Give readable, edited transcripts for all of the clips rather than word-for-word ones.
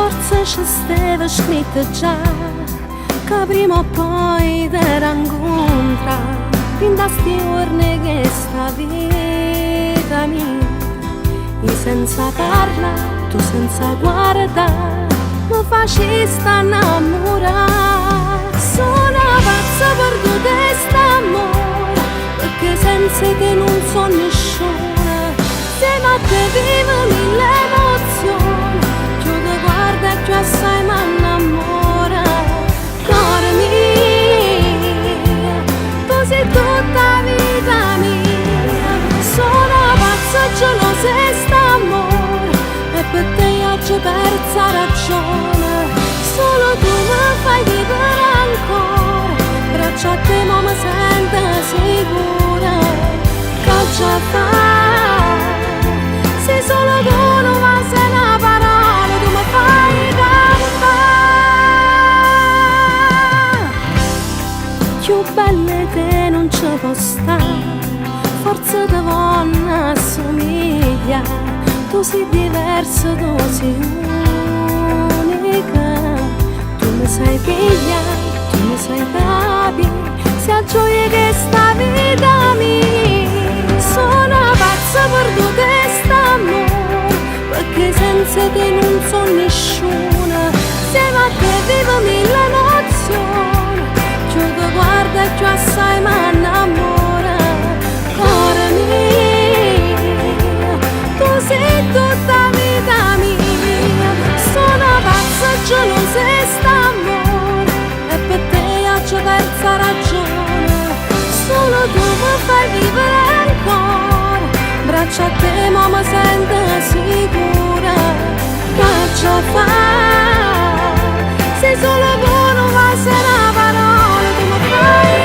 forse ci stava scritto già che prima o poi ti rincontrare in questi giorni che sta vita mia. Io senza parlare, tu senza guardare, mi facesti innamorare. Sono pazza per tu quest'amore, perché senza te non so nessuna. Se ma te vivo mille emozioni, più ti guarda e più assai mi innamora. Cuore mio, tu sei tutta vita mia. Sono pazza gelosa e st'amore, e per te oggi persa ragione. Solo tu mi fai vivere ancora, braccia a te ma mi sento sicura. Cosa fai? Se solo tu non mi sei una parola, tu mi fai campare. Più belle te non ci può stare, forse te voglio assomiglia. Tu sei diverso, tu sei unica. Tu mi sai pigliare, tu mi sai capire, sia gioia che sta vita mia. Sono pazza per tu quest'amore, perché senza te non so nessuna. Siamo a te vivo mille emozioni, più ti guarda e più assai mi innamora. Cuore mio, tu sei tutta vita mia. Sono pazza gelosa e st'amore, e per te oggi persa ragione. Solo tu mi fai vivere ancora, braccia a te ma mi sento sicura. Cosa fai? Se solo tu non mi sei una parola, tu mi fai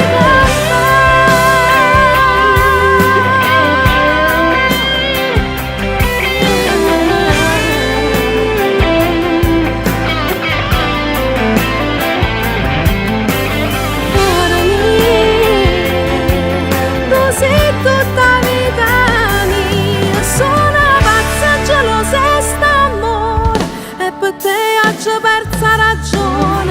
tutta vita mia. Sono pazza gelosa e st'amore, e per te oggi persa ragione.